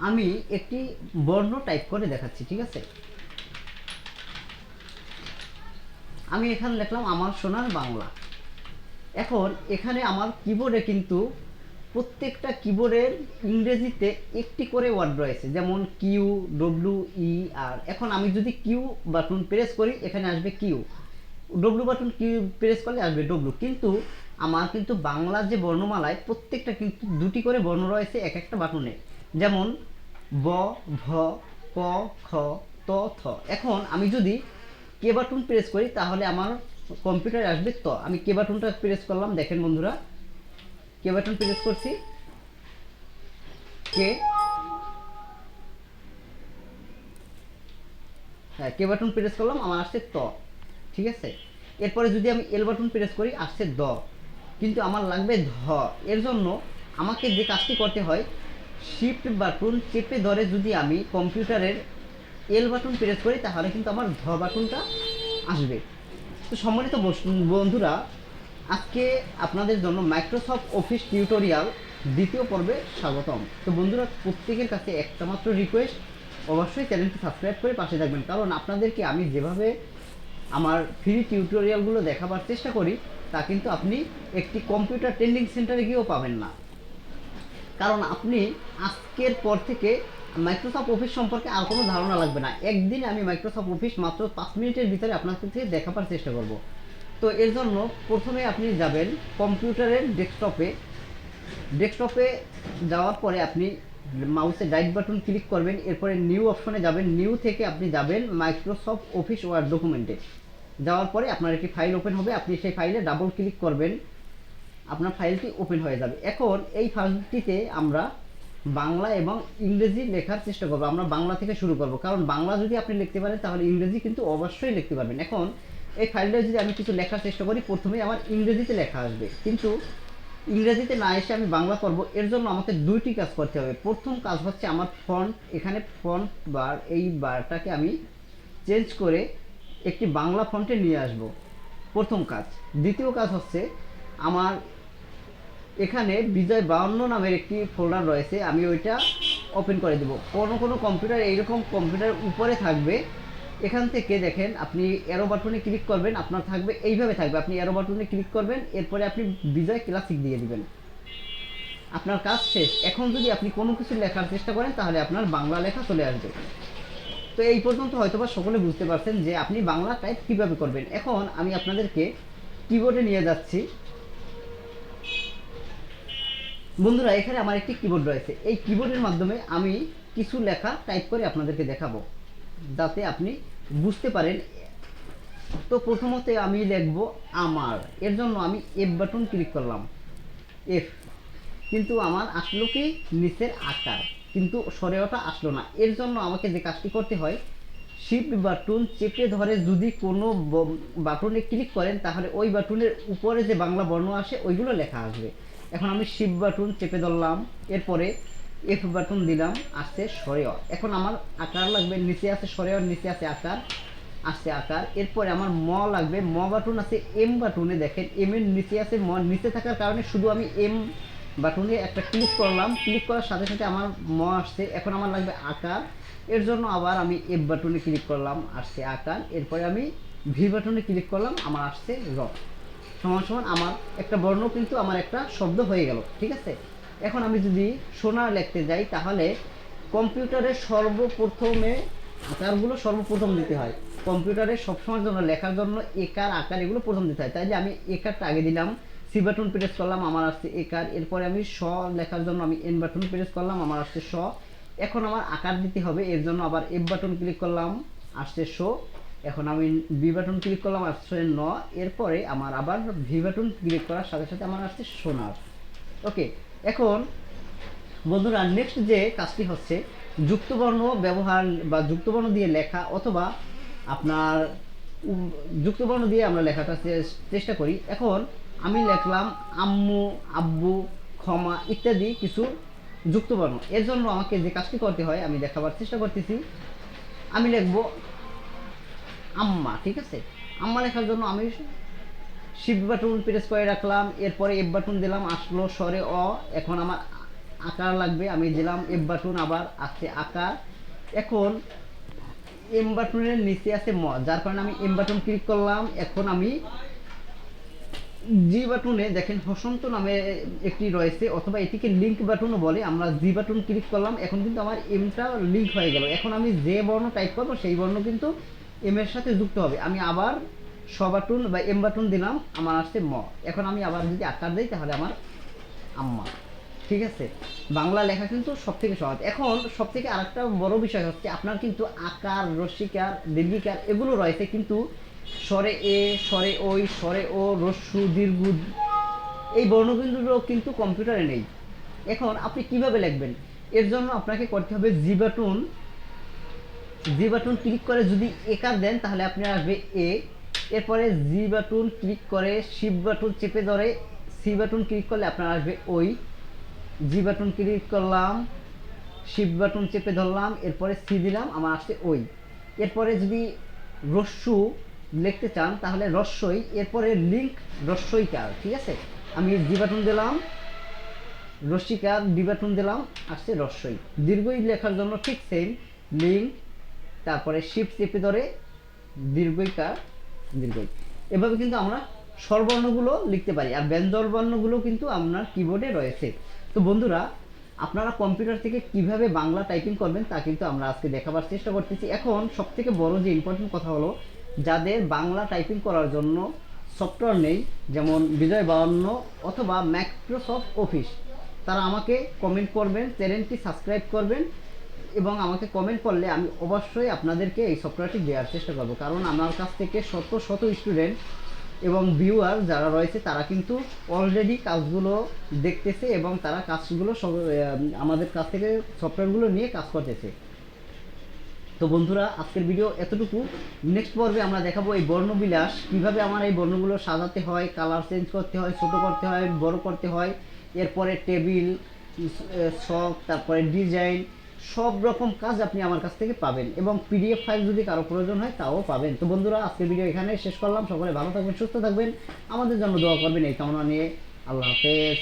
আমি একটি বর্ণ টাইপ করে দেখাচ্ছি, ঠিক আছে। আমি এখানে লিখলাম আমার সোনার বাংলা। এখন এখানে আমার কিবোর্ডে কিন্তু প্রত্যেকটা কিবোর্ডের ইংরেজিতে একটি করে ওয়ার্ড রয়েছে, যেমন কিউ, ডব্লিউ, ই, আর। এখন আমি যদি কিউ বাটন প্রেস করি এখানে আসবে Q, W button Q press করলে আসবে ডব্লিউ। কিন্তু আমার কিন্তু বাংলার যে বর্ণমালায় প্রত্যেকটা কিন্তু দুটি করে বর্ণ রয়েছে এক একটা বাটনে, যেমন ব, ভ, ক, খ, ত, থ। এখন আমি যদি কে বাটন প্রেস করি তাহলে আমার কম্পিউটারে আসবে ত। আমি কে বাটনটা প্রেস করলাম, দেখেন বন্ধুরা, কে বাটন প্রেস করছি, কে, হ্যাঁ কে বাটন প্রেস করলাম, আমার আসছে ত, ঠিক আছে। এরপরে যদি আমি এল বাটন প্রেস করি আসছে দ, কিন্তু আমার লাগবে ধ। এর জন্য আমাকে যে কাজটি করতে হয়, শিফট বাটন চেপে ধরে যদি আমি কম্পিউটারের এল বাটন প্রেস করি তাহলে কিন্তু আমার ধ বাটনটা আসবে। তো সম্মানিত বন্ধুরা, আজকে আপনাদের জন্য মাইক্রোসফট অফিস টিউটোরিয়াল দ্বিতীয় পর্বে স্বাগতম। তো বন্ধুরা, প্রত্যেকের কাছে একটা মাত্র রিকোয়েস্ট, অবশ্যই চ্যানেলটি সাবস্ক্রাইব করে পাশে থাকবেন, কারণ আপনাদেরকে আমি যেভাবে আমার ফ্রি টিউটোরিয়ালগুলো দেখাবার চেষ্টা করি তা কিন্তু আপনি একটি কম্পিউটার ট্রেনিং সেন্টারে গিয়েও পাবেন না। কারণ আপনি আজকের পর থেকে মাইক্রোসফট অফিস সম্পর্কে আর কোনো ধারণা লাগবে না। একদিন আমি মাইক্রোসফট অফিস মাত্র 5 মিনিটের ভিতরে আপনার থেকে দেখাবার চেষ্টা করব। তো এর জন্য প্রথমে আপনি যাবেন কম্পিউটারের ডেস্কটপে। ডেস্কটপে যাওয়ার পরে আপনি মাউসে রাইট বাটন ক্লিক করবেন, এরপরে নিউ অপশনে যাবেন, নিউ থেকে আপনি যাবেন মাইক্রোসফট অফিস ওয়ার্ড ডকুমেন্টে। যাওয়ার পরে আপনার একটি ফাইল ওপেন হবে, আপনি সেই ফাইলে ডাবল ক্লিক করবেন, আপনার ফাইলটি ওপেন হয়ে যাবে। এখন এই ফাইলটিতে আমরা বাংলা এবং ইংরেজি লেখার চেষ্টা করবো। আমরা বাংলা থেকে শুরু করব, কারণ বাংলা যদি আপনি লিখতে পারেন তাহলে ইংরেজি কিন্তু অবশ্যই লিখতে পারবেন। এখন এই ফাইলটা যদি আমি কিছু লেখার চেষ্টা করি, প্রথমে আমার ইংরেজিতে লেখা আসবে, কিন্তু ইংরেজিতে না এসে আমি বাংলা করব। এর জন্য আমাকে দুইটি কাজ করতে হবে। প্রথম কাজ হচ্ছে আমার ফন্ট, এখানে ফন্ট বার, এই বারটাকে আমি চেঞ্জ করে একটি বাংলা ফন্টে নিয়ে আসব, প্রথম কাজ। দ্বিতীয় কাজ হচ্ছে আমার এখানে বিজয় 52 নামের একটি ফোল্ডার রয়েছে, আমি ওইটা ওপেন করে দেব। কোনো কম্পিউটার এইরকম কম্পিউটার উপরে থাকবে, এখান থেকে দেখেন আপনি অ্যারো বাটনে ক্লিক করবেন, আপনার থাকবে এইভাবে থাকবে, আপনি অ্যারো বাটনে ক্লিক করবেন, এরপরে আপনি বিজয় ক্লাসিক দিয়ে দিবেন, আপনার কাজ শেষ। এখন যদি আপনি কোনো কিছু লেখার চেষ্টা করেন তাহলে আপনার বাংলা লেখা চলে আসবে। তো এই পর্যন্ত হয়তোবা সকলে বুঝতে পারছেন যে আপনি বাংলা টাইপ কীভাবে করবেন। এখন আমি আপনাদেরকে কিবোর্ডে নিয়ে যাচ্ছি। বন্ধুরা, এখানে আমার একটি কিবোর্ড রয়েছে, এই কিবোর্ডের মাধ্যমে আমি কিছু লেখা টাইপ করে আপনাদেরকে দেখাবো যাতে আপনি বুঝতে পারেন। তো প্রথমত আমি লিখব আমার, এর জন্য আমি এফ বাটন ক্লিক করলাম, এফ। কিন্তু আমার আসলো কি নিচের আকার, কিন্তু সরেওটা আসলো না। এর জন্য আমাকে যে কাজটি করতে হয়, শিফট বাটন চেপে ধরে যদি কোনো বাটনে ক্লিক করেন তাহলে ওই বাটনের উপরে যে বাংলা বর্ণ আসে ওইগুলো লেখা আসবে। এখন আমি শিফট বাটন চেপে ধরলাম, এরপরে এফ বাটন দিলাম, আসছে সরেয়। এখন আমার আকার লাগবে, নিচে আছে সরেয়, নিচে আছে আকার, আসছে আকার। এরপরে আমার ম লাগবে, ম বাটন আছে এম বাটনে, দেখেন এম এর নিচে আছে ম, নিচে থাকার কারণে শুধু আমি এম বাটনে একটা ক্লিক করলাম, ক্লিক করার সাথে সাথে আমার ম আসছে। এখন আমার লাগবে আকার, এর জন্য আবার আমি এফ বাটনে ক্লিক করলাম, আসছে আকার। এরপরে আমি ভি বাটনে ক্লিক করলাম, আমার আসছে র। সমান সমান আমার একটা বর্ণ কিন্তু আমার একটা শব্দ হয়ে গেল, ঠিক আছে। এখন আমি যদি সোনা লিখতে যাই তাহলে কম্পিউটারের সর্বপ্রথমে আকারগুলো সর্বপ্রথম দিতে হয়। কম্পিউটারে সবসময়ের জন্য লেখার জন্য একার আকার এগুলো প্রথম দিতে হয়, তাই যে আমি একারটা আগে দিলাম, সি বাটন প্রেস করলাম, আমার আসছে একার। এরপরে আমি স লেখার জন্য আমি এন বাটন প্রেস করলাম, আমার আসছে স। এখন আমার আকার দিতে হবে, এর জন্য আবার এফ বাটন ক্লিক করলাম, আসছে শো। এখন আমি বি বাটন ক্লিক করলাম, আসছে ন। এরপরে আমার আবার ভি বাটন ক্লিক করার সাথে সাথে আমার আসছে সোনার। ওকে। এখন বন্ধুরা, নেক্সট যে কাজটি হচ্ছে যুক্তবর্ণ ব্যবহার বা যুক্তবর্ণ দিয়ে লেখা, অথবা আপনার যুক্তবর্ণ দিয়ে আমরা লেখাটা চেষ্টা করি। এখন আমি লিখলাম আম্মু, আব্বু, ক্ষমা ইত্যাদি কিছু যুক্তবর্ণ। এর জন্য আমাকে যে কাজটি করতে হয় আমি দেখাবার চেষ্টা করতেছি। আমি লিখব আম্মা, ঠিক আছে। আম্মা লেখার জন্য আমি শিফট বাটন প্রেস করে রাখলাম, এরপরে এফ বাটন দিলাম, আসলো স্বরে অ। এখন আমার আকার লাগবে, আমি দিলাম এফ বাটন, আবার আছে আকার। এখন এম বাটনের নিচে আছে ম, যার কারণে আমি এম বাটন ক্লিক করলাম। এখন আমি জি বাটনে দেখেন হসন্ত নামে একটি রয়েছে, অথবা এটিকে লিঙ্ক বাটনও বলে, আমরা জি বাটন ক্লিক করলাম। এখন কিন্তু আমার এমটা লিঙ্ক হয়ে গেল। এখন আমি যে বর্ণ টাইপ করবো সেই বর্ণ কিন্তু এম এর সাথে যুক্ত হবে। আমি আবার স বাটন বা এম বাটন দিলাম, আমার আসছে ম। এখন আমি আবার যদি আকার দিই তাহলে আমার আম্মা। ঠিক আছে, বাংলা লেখা কিন্তু সব থেকে সহজ। এখন সব থেকে আরেকটা বড় বিষয় হচ্ছে আপনার কিন্তু আকার, রস্যিকার, দীর্ঘিকার এগুলো রয়েছে, কিন্তু স্বরে এ, স্বরে ওই, স্বরে ও, রস্যু, দীর্ঘ এই বর্ণগুলো কিন্তু কম্পিউটারে নেই। এখন আপনি কিভাবে লিখবেন? এর জন্য আপনাকে করতে হবে জি বাটন। জি বাটন ক্লিক করে যদি একার দেন তাহলে আপনার আসবে এ। এরপরে জি বাটন ক্লিক করে শিফট বাটন চেপে ধরে সি বাটন ক্লিক করলে আপনার আসবে ওই। জি বাটন ক্লিক করলাম, শিফট বাটন চেপে ধরলাম, এরপরে সি দিলাম, আমার আসছে ওই। এরপরে যদি রস্যু লিখতে চান তাহলে রস্যই, এরপরে লিঙ্ক রস্যইকার। ঠিক আছে, আমি জি বাটন দিলাম, রস্যিকার, ডি বাটন দিলাম, আসছে রস্যই। দীর্ঘই লেখার জন্য ঠিক সেম, লিঙ্ক, তারপরে শিফট চেপে ধরে দীর্ঘইকার, দীর্ঘই। এভাবে কিন্তু আমরা স্বরবর্ণগুলো লিখতে পারি, আর ব্যঞ্জন বর্ণগুলো কিন্তু আপনার কিবোর্ডে রয়েছে। তো বন্ধুরা, আপনারা কম্পিউটার থেকে কিভাবে বাংলা টাইপিং করবেন তা কিন্তু আমরা আজকে দেখাবার চেষ্টা করতেছি। এখন সবথেকে বড় যে ইম্পর্টেন্ট কথা হলো, যাদের বাংলা টাইপিং করার জন্য সফটওয়্যার নেই, যেমন বিজয় 52 অথবা মাইক্রোসফট অফিস, তারা আমাকে কমেন্ট করবেন, চ্যানেলটি সাবস্ক্রাইব করবেন, এবং আমাকে কমেন্ট করলে আমি অবশ্যই আপনাদেরকে এই সফটওয়্যারটি দেওয়ার চেষ্টা করব। কারণ আমার কাছ থেকে শত শত স্টুডেন্ট এবং ভিউয়ার যারা রয়েছে তারা কিন্তু অলরেডি কাজগুলো দেখতেছে, এবং তারা কাজগুলো আমাদের কাছ থেকে সফটওয়্যারগুলো নিয়ে কাজ করতেছে। তো বন্ধুরা, আজকের ভিডিও এতটুকু। নেক্সট পর্বে আমরা দেখাবো এই বর্ণবিলাস, কিভাবে আমার এই বর্ণগুলো সাজাতে হয়, কালার চেঞ্জ করতে হয়, ছোট করতে হয়, বড় করতে হয়, এরপরে টেবিল, শখ, তারপরে ডিজাইন, সব রকম কাজ আপনি আমার কাছ থেকে পাবেন, এবং পিডিএফ ফাইল যদি কারো প্রয়োজন হয় তাও পাবেন। তো বন্ধুরা, আজকের ভিডিও এখানে শেষ করলাম। সকলে ভালো থাকবেন, সুস্থ থাকবেন, আমাদের জন্য দোয়া করবেন এই কামনা নিয়ে। আল্লাহ হাফেজ।